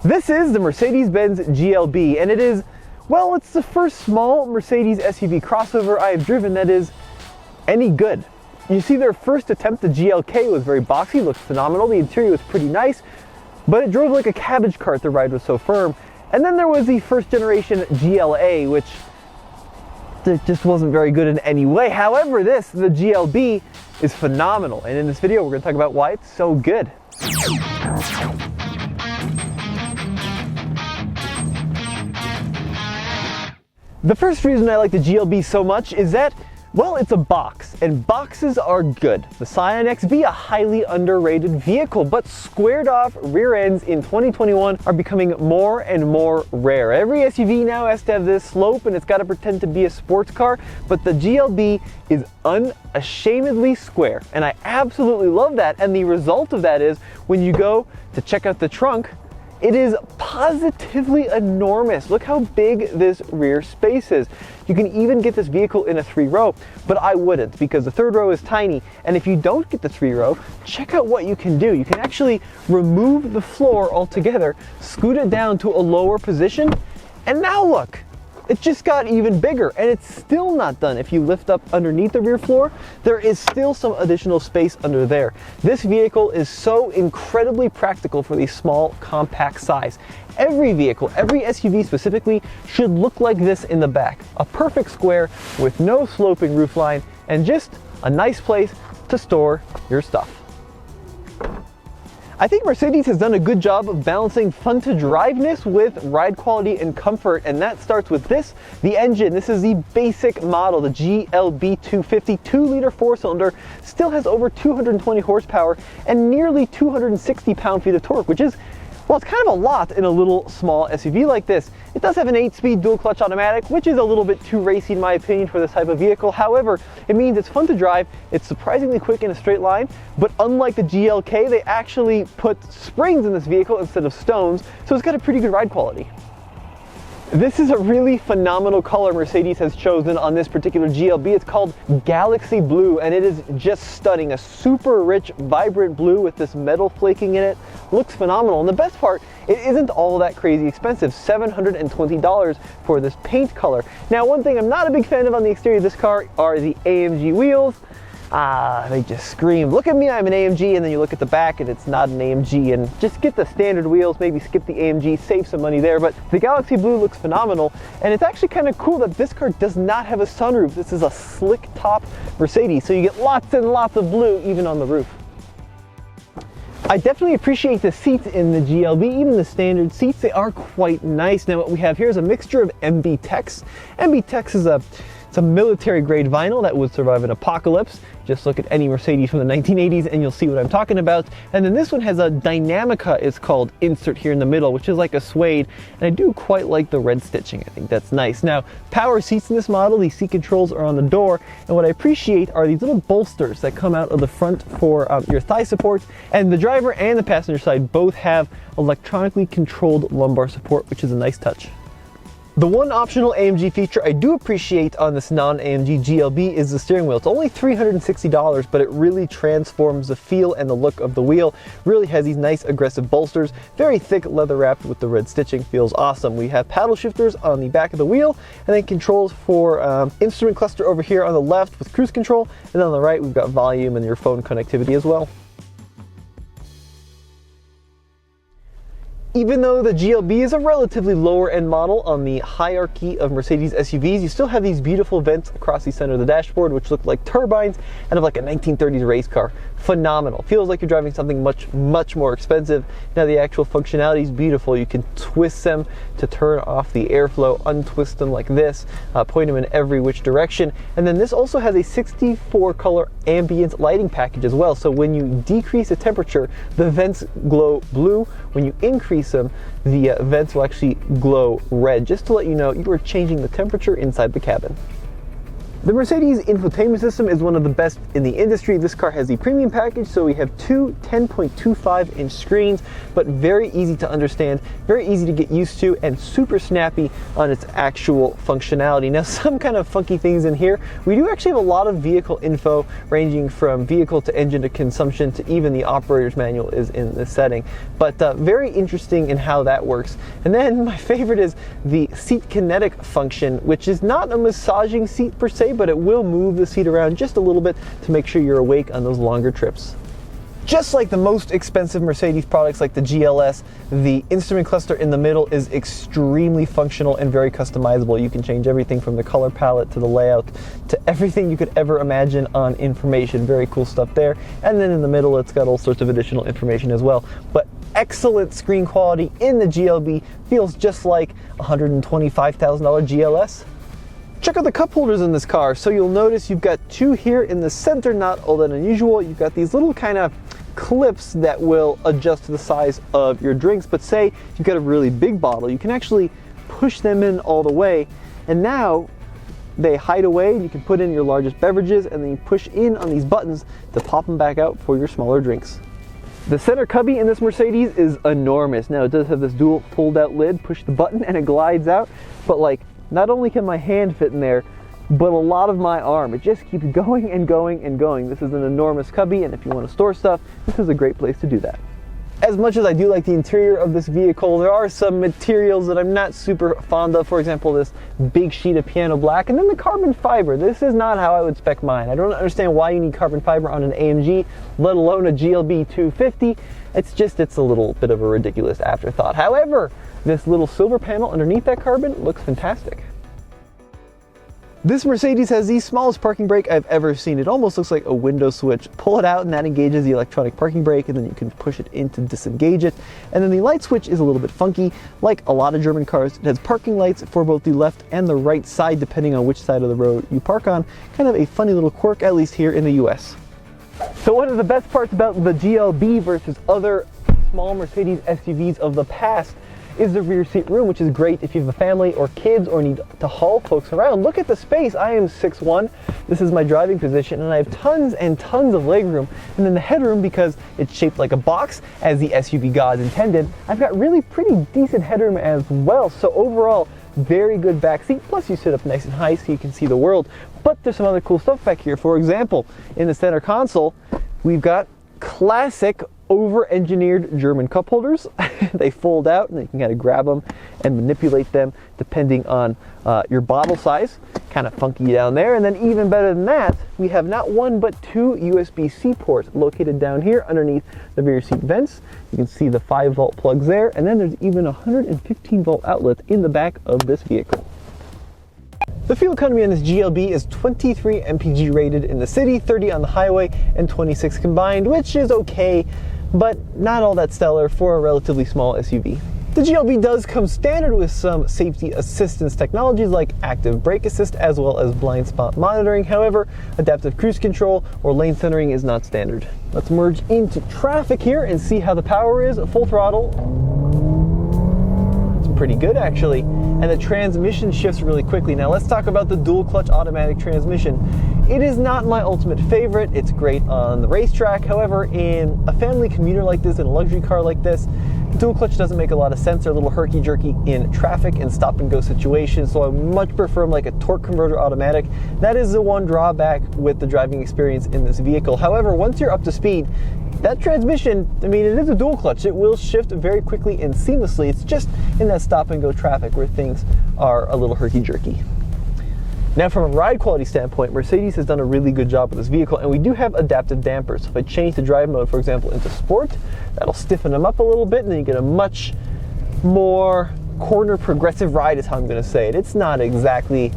This is the Mercedes-Benz GLB, and it is, well, it's the first small Mercedes SUV crossover I have driven that is any good. You see, their first attempt, the GLK, was very boxy, looked phenomenal, the interior was pretty nice, but it drove like a cabbage cart, the ride was so firm. And then there was the first generation GLA, which just wasn't very good in any way. However, the GLB, is phenomenal, and in this video we're going to talk about why it's so good. The first reason I like the GLB so much is that, well, it's a box, and boxes are good. The Scion XB, a highly underrated vehicle, but squared off rear ends in 2021 are becoming more and more rare. Every SUV now has to have this slope, and it's got to pretend to be a sports car, but the GLB is unashamedly square, and I absolutely love that. And the result of that is, when you go to check out the trunk, it is positively enormous. Look how big this rear space is. You can even get this vehicle in a 3-row, but I wouldn't, because the 3rd row is tiny. And if you don't get the 3-row, check out what you can do. You can actually remove the floor altogether, scoot it down to a lower position, and now look, it just got even bigger, and it's still not done. If you lift up underneath the rear floor, there is still some additional space under there. This vehicle is so incredibly practical for the small, compact size. Every vehicle, every SUV specifically, should look like this in the back. A perfect square with no sloping roofline and just a nice place to store your stuff. I think Mercedes has done a good job of balancing fun to driveness with ride quality and comfort, and that starts with the engine. This is the basic model, the GLB 250 2-liter 4-cylinder, still has over 220 horsepower and nearly 260 pound-feet of torque, which is, well, it's kind of a lot in a little small SUV like this. It does have an 8-speed dual-clutch automatic, which is a little bit too racy in my opinion for this type of vehicle. However, it means it's fun to drive, it's surprisingly quick in a straight line, but unlike the GLK, they actually put springs in this vehicle instead of stones, so it's got a pretty good ride quality. This is a really phenomenal color Mercedes has chosen on this particular GLB. It's called Galaxy Blue, and it is just stunning. A super rich, vibrant blue with this metal flaking in it. Looks phenomenal. And the best part, it isn't all that crazy expensive. $720 for this paint color. Now, one thing I'm not a big fan of on the exterior of this car are the AMG wheels. They just scream, look at me, I'm an AMG, and then you look at the back and it's not an AMG, and just get the standard wheels, maybe skip the AMG, save some money there. But the Galaxy Blue looks phenomenal, and it's actually kind of cool that this car does not have a sunroof. This is a slick top Mercedes, so you get lots and lots of blue even on the roof. I definitely appreciate the seats in the GLB, even the standard seats, they are quite nice. Now what we have here is a mixture of MB-Tex. MB-Tex is it's a military grade vinyl that would survive an apocalypse. Just look at any Mercedes from the 1980s and you'll see what I'm talking about. And then this one has a Dynamica, it's called, insert here in the middle, which is like a suede. And I do quite like the red stitching. I think that's nice. Now, power seats in this model, these seat controls are on the door. And what I appreciate are these little bolsters that come out of the front for your thigh supports. And the driver and the passenger side both have electronically controlled lumbar support, which is a nice touch. The one optional AMG feature I do appreciate on this non-AMG GLB is the steering wheel. It's only $360, but it really transforms the feel and the look of the wheel. Really has these nice aggressive bolsters, very thick leather wrapped with the red stitching, feels awesome. We have paddle shifters on the back of the wheel, and then controls for instrument cluster over here on the left with cruise control, and then on the right we've got volume and your phone connectivity as well. Even though the GLB is a relatively lower end model on the hierarchy of Mercedes SUVs, you still have these beautiful vents across the center of the dashboard, which look like turbines and of like a 1930s race car. Phenomenal. Feels like you're driving something much more expensive. Now the actual functionality is beautiful. You can twist them to turn off the airflow, untwist them like this, point them in every which direction. And then this also has a 64 color ambient lighting package as well. So when you decrease the temperature, the vents glow blue. When you increase them, the vents will actually glow red, just to let you know you are changing the temperature inside the cabin. The Mercedes infotainment system is one of the best in the industry. This car has the premium package, so we have two 10.25-inch screens, but very easy to understand, very easy to get used to, and super snappy on its actual functionality. Now, some kind of funky things in here. We do actually have a lot of vehicle info, ranging from vehicle to engine to consumption to even the operator's manual is in this setting. But very interesting in how that works. And then my favorite is the seat kinetic function, which is not a massaging seat per se, but it will move the seat around just a little bit to make sure you're awake on those longer trips. Just like the most expensive Mercedes products like the GLS, the instrument cluster in the middle is extremely functional and very customizable. You can change everything from the color palette to the layout to everything you could ever imagine on information. Very cool stuff there. And then in the middle, it's got all sorts of additional information as well. But excellent screen quality in the GLB, feels just like a $125,000 GLS. Check out the cup holders in this car. So you'll notice you've got two here in the center, not all that unusual. You've got these little kind of clips that will adjust to the size of your drinks. But say you've got a really big bottle, you can actually push them in all the way. And now they hide away and you can put in your largest beverages and then you push in on these buttons to pop them back out for your smaller drinks. The center cubby in this Mercedes is enormous. Now it does have this dual fold out lid, push the button and it glides out. But like, not only can my hand fit in there, but a lot of my arm. It just keeps going and going and going. This is an enormous cubby, and if you want to store stuff, this is a great place to do that. As much as I do like the interior of this vehicle, there are some materials that I'm not super fond of. For example, this big sheet of piano black, and then the carbon fiber. This is not how I would spec mine. I don't understand why you need carbon fiber on an AMG, let alone a GLB 250. It's a little bit of a ridiculous afterthought. However, this little silver panel underneath that carbon looks fantastic. This Mercedes has the smallest parking brake I've ever seen. It almost looks like a window switch. Pull it out and that engages the electronic parking brake, and then you can push it in to disengage it. And then the light switch is a little bit funky. Like a lot of German cars, it has parking lights for both the left and the right side depending on which side of the road you park on. Kind of a funny little quirk, at least here in the US. So one of the best parts about the GLB versus other small Mercedes SUVs of the past is the rear seat room, which is great if you have a family or kids or need to haul folks around. Look at the space. I am 6'1". This is my driving position, and I have tons and tons of legroom. And then the headroom, because it's shaped like a box, as the SUV gods intended, I've got really pretty decent headroom as well. So overall, very good back seat. Plus you sit up nice and high so you can see the world. But there's some other cool stuff back here. For example, in the center console, we've got classic over-engineered German cup holders. They fold out and you can kind of grab them and manipulate them depending on your bottle size. Kind of funky down there. And then even better than that, we have not one but two USB-C ports located down here underneath the rear seat vents. You can see the 5-volt plugs there, and then there's even a 115-volt outlet in the back of this vehicle. The fuel economy on this GLB is 23 mpg rated in the city, 30 on the highway, and 26 combined, which is okay, but not all that stellar for a relatively small SUV. The GLB does come standard with some safety assistance technologies like active brake assist as well as blind spot monitoring. However, adaptive cruise control or lane centering is not standard. Let's merge into traffic here and see how the power is. Full throttle. It's pretty good actually. And the transmission shifts really quickly. Now let's talk about the dual clutch automatic transmission. It is not my ultimate favorite. It's great on the racetrack. However, in a family commuter like this, in a luxury car like this, dual clutch doesn't make a lot of sense. They're a little herky-jerky in traffic and stop-and-go situations, so I much prefer like a torque converter automatic. That is the one drawback with the driving experience in this vehicle. However, once you're up to speed, that transmission, I mean, it is a dual clutch. It will shift very quickly and seamlessly. It's just in that stop-and-go traffic where things are a little herky-jerky. Now, from a ride quality standpoint, Mercedes has done a really good job with this vehicle, and we do have adaptive dampers. So if I change the drive mode, for example, into sport, that'll stiffen them up a little bit, and then you get a much more corner progressive ride is how I'm going to say it. It's not exactly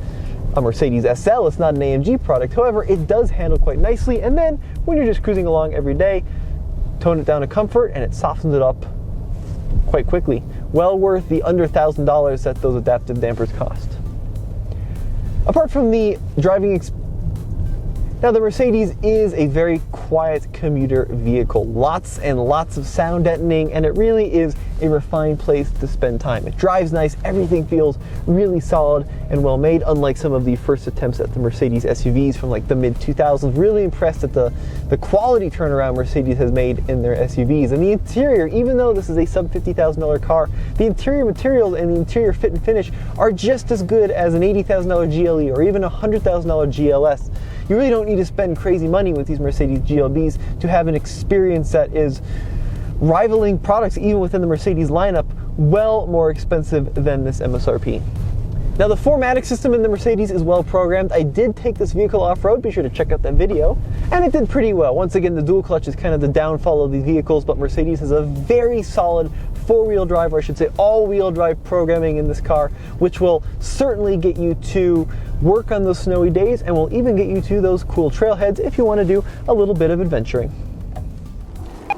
a Mercedes SL, it's not an AMG product. However, it does handle quite nicely, and then when you're just cruising along every day, tone it down to comfort, and it softens it up quite quickly. Well worth the under $1,000 that those adaptive dampers cost. Apart from the driving Now, the Mercedes is a very quiet commuter vehicle. Lots and lots of sound deadening, and it really is a refined place to spend time. It drives nice, everything feels really solid and well made, unlike some of the first attempts at the Mercedes SUVs from like the mid-2000s. Really impressed at the quality turnaround Mercedes has made in their SUVs. And the interior, even though this is a sub $50,000 car, the interior materials and the interior fit and finish are just as good as an $80,000 GLE or even a $100,000 GLS. You really don't need to spend crazy money with these Mercedes GLBs to have an experience that is rivaling products even within the Mercedes lineup, well more expensive than this MSRP. Now, the 4MATIC system in the Mercedes is well programmed. I did take this vehicle off-road, be sure to check out that video, and it did pretty well. Once again, the dual clutch is kind of the downfall of these vehicles, but Mercedes has a very solid four-wheel drive, or I should say all-wheel drive programming in this car, which will certainly get you to work on those snowy days and will even get you to those cool trailheads if you want to do a little bit of adventuring.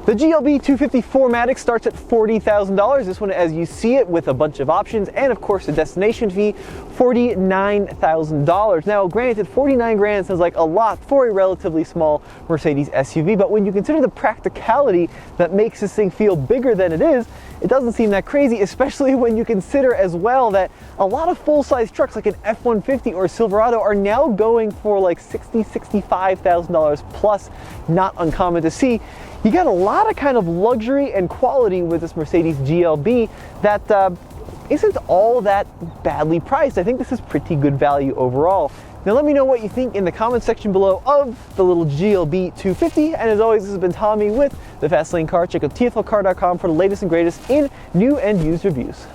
The GLB 250 4MATIC starts at $40,000. This one, as you see it, with a bunch of options and of course the destination fee, $49,000. Now, granted, 49 grand sounds like a lot for a relatively small Mercedes SUV, but when you consider the practicality that makes this thing feel bigger than it is, it doesn't seem that crazy, especially when you consider as well that a lot of full-size trucks like an F-150 or Silverado are now going for like $60,000, $65,000 plus. Not uncommon to see. You got a lot of kind of luxury and quality with this Mercedes GLB that isn't all that badly priced. I think this is pretty good value overall. Now, let me know what you think in the comment section below of the little GLB 250. And as always, this has been Tommy with the Fast Lane Car. Check out tflcar.com for the latest and greatest in new and used reviews.